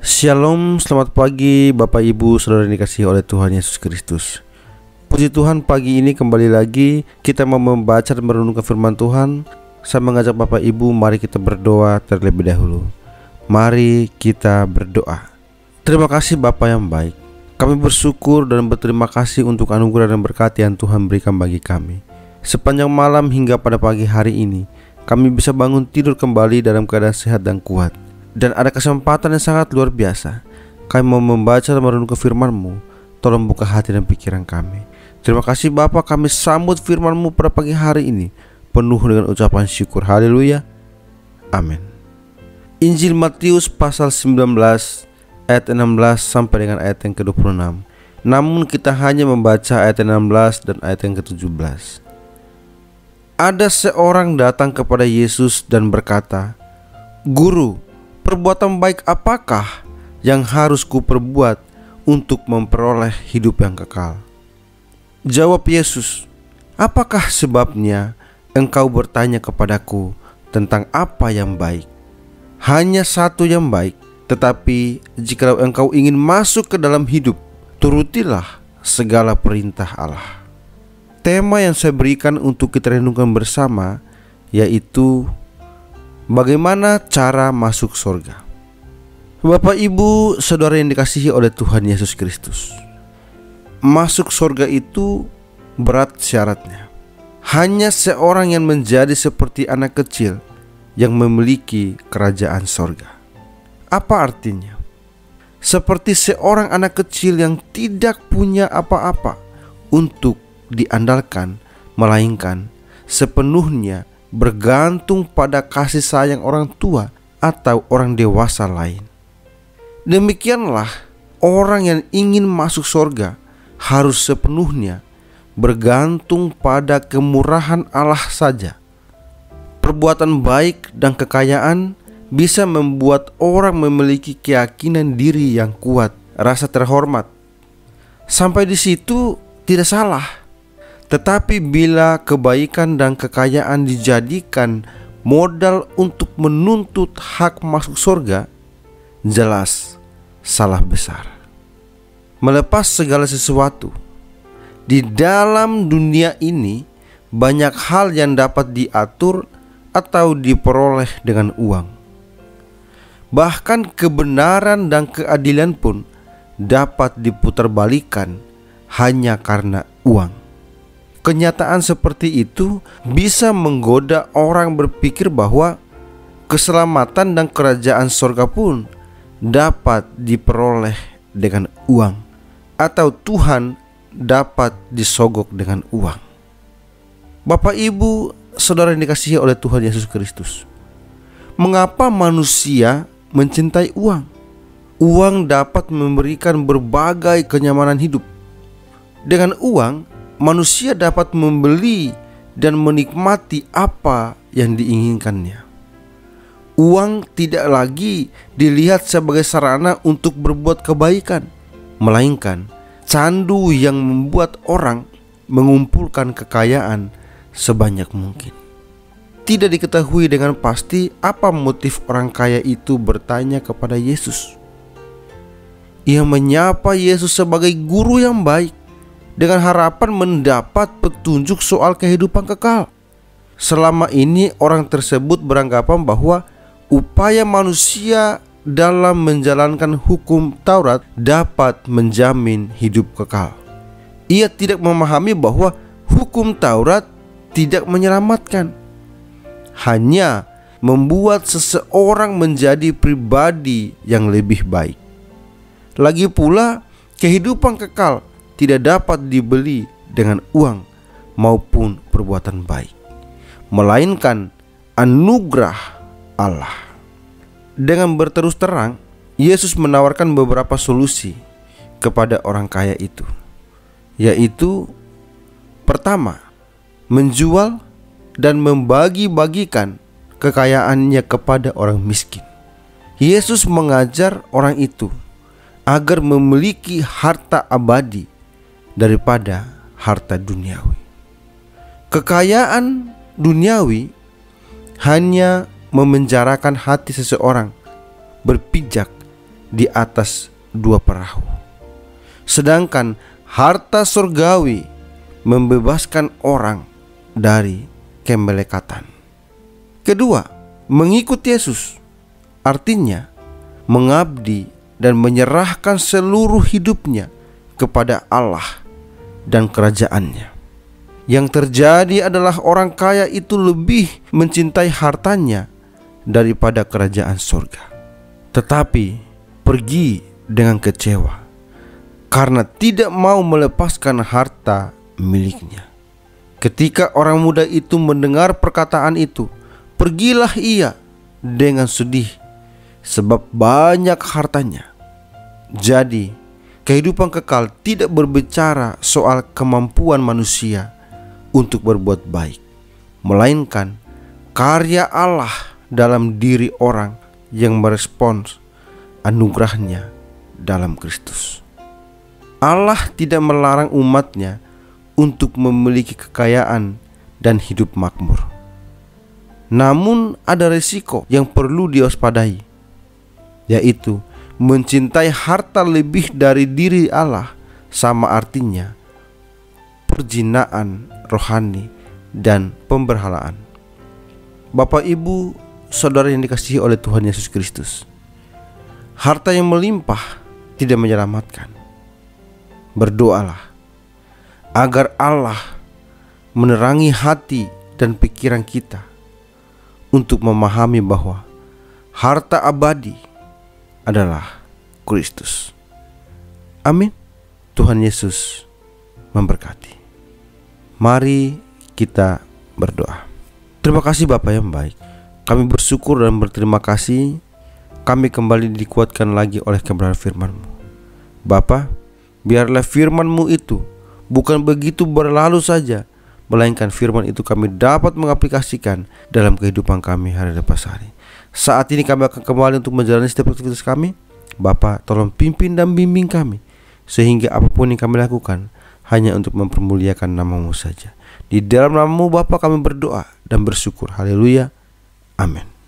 Shalom, selamat pagi Bapak Ibu Saudara yang dikasihi oleh Tuhan Yesus Kristus. Puji Tuhan, pagi ini kembali lagi kita mau membaca dan merenungkan firman Tuhan. Saya mengajak Bapak Ibu, mari kita berdoa terlebih dahulu. Mari kita berdoa. Terima kasih Bapa yang baik. Kami bersyukur dan berterima kasih untuk anugerah dan berkat yang Tuhan berikan bagi kami. Sepanjang malam hingga pada pagi hari ini, kami bisa bangun tidur kembali dalam keadaan sehat dan kuat. Dan ada kesempatan yang sangat luar biasa. Kami mau membaca dan merenungkan firman-Mu. Tolong buka hati dan pikiran kami. Terima kasih Bapa, kami sambut firman-Mu pada pagi hari ini penuh dengan ucapan syukur. Haleluya. Amin. Injil Matius pasal 19 ayat 16 sampai dengan ayat yang ke-26. Namun kita hanya membaca ayat 16 dan ayat yang ke-17. Ada seorang datang kepada Yesus dan berkata, "Guru, perbuatan baik apakah yang harus kuperbuat untuk memperoleh hidup yang kekal?" Jawab Yesus, "Apakah sebabnya engkau bertanya kepadaku tentang apa yang baik? Hanya satu yang baik, tetapi jika engkau ingin masuk ke dalam hidup, turutilah segala perintah Allah." Tema yang saya berikan untuk kita renungkan bersama yaitu bagaimana cara masuk surga. Bapak Ibu Saudara yang dikasihi oleh Tuhan Yesus Kristus, masuk surga itu berat syaratnya. Hanya seorang yang menjadi seperti anak kecil yang memiliki kerajaan surga. Apa artinya? Seperti seorang anak kecil yang tidak punya apa-apa untuk diandalkan, melainkan sepenuhnya bergantung pada kasih sayang orang tua atau orang dewasa lain. Demikianlah orang yang ingin masuk surga harus sepenuhnya bergantung pada kemurahan Allah saja. Perbuatan baik dan kekayaan bisa membuat orang memiliki keyakinan diri yang kuat, rasa terhormat. Sampai di situ tidak salah. Tetapi bila kebaikan dan kekayaan dijadikan modal untuk menuntut hak masuk surga, jelas salah besar. Melepas segala sesuatu, di dalam dunia ini banyak hal yang dapat diatur atau diperoleh dengan uang. Bahkan kebenaran dan keadilan pun dapat diputarbalikkan hanya karena uang. Kenyataan seperti itu bisa menggoda orang berpikir bahwa keselamatan dan kerajaan surga pun dapat diperoleh dengan uang, atau Tuhan dapat disogok dengan uang. Bapak Ibu Saudara yang dikasihi oleh Tuhan Yesus Kristus, mengapa manusia mencintai uang? Uang dapat memberikan berbagai kenyamanan hidup. Dengan uang, manusia dapat membeli dan menikmati apa yang diinginkannya. Uang tidak lagi dilihat sebagai sarana untuk berbuat kebaikan, melainkan candu yang membuat orang mengumpulkan kekayaan sebanyak mungkin. Tidak diketahui dengan pasti apa motif orang kaya itu bertanya kepada Yesus. Ia menyapa Yesus sebagai guru yang baik dengan harapan mendapat petunjuk soal kehidupan kekal. Selama ini orang tersebut beranggapan bahwa upaya manusia dalam menjalankan hukum Taurat dapat menjamin hidup kekal. Ia tidak memahami bahwa hukum Taurat tidak menyelamatkan, hanya membuat seseorang menjadi pribadi yang lebih baik. Lagi pula, kehidupan kekal tidak dapat dibeli dengan uang maupun perbuatan baik, melainkan anugerah Allah. Dengan berterus terang, Yesus menawarkan beberapa solusi kepada orang kaya itu, yaitu pertama, menjual dan membagi-bagikan kekayaannya kepada orang miskin. Yesus mengajar orang itu agar memiliki harta abadi daripada harta duniawi. Kekayaan duniawi hanya memenjarakan hati seseorang berpijak di atas 2 perahu. Sedangkan harta surgawi membebaskan orang dari kemelekatan. Kedua, mengikut Yesus artinya mengabdi dan menyerahkan seluruh hidupnya kepada Allah dan kerajaannya. Yang terjadi adalah orang kaya itu lebih mencintai hartanya daripada kerajaan surga, tetapi pergi dengan kecewa karena tidak mau melepaskan harta miliknya. Ketika orang muda itu mendengar perkataan itu, pergilah ia dengan sedih sebab banyak hartanya. Jadi kehidupan kekal tidak berbicara soal kemampuan manusia untuk berbuat baik, melainkan karya Allah dalam diri orang yang merespons anugerahnya dalam Kristus. Allah tidak melarang umatnya untuk memiliki kekayaan dan hidup makmur. Namun ada risiko yang perlu diwaspadai, yaitu mencintai harta lebih dari diri Allah, sama artinya perzinaan rohani dan pemberhalaan. Bapak, Ibu, saudara yang dikasihi oleh Tuhan Yesus Kristus, harta yang melimpah tidak menyelamatkan. Berdoalah agar Allah menerangi hati dan pikiran kita untuk memahami bahwa harta abadi adalah Kristus. Amin. Tuhan Yesus memberkati. Mari kita berdoa. Terima kasih Bapa yang baik. Kami bersyukur dan berterima kasih kami kembali dikuatkan lagi oleh kebenaran firman-Mu. Bapa, biarlah firman-Mu itu bukan begitu berlalu saja, melainkan firman itu kami dapat mengaplikasikan dalam kehidupan kami hari lepas hari. Saat ini kami akan kembali untuk menjalani setiap aktivitas kami. Bapa, tolong pimpin dan bimbing kami, sehingga apapun yang kami lakukan hanya untuk mempermuliakan nama-Mu saja. Di dalam nama-Mu Bapa kami berdoa dan bersyukur. Haleluya. Amin.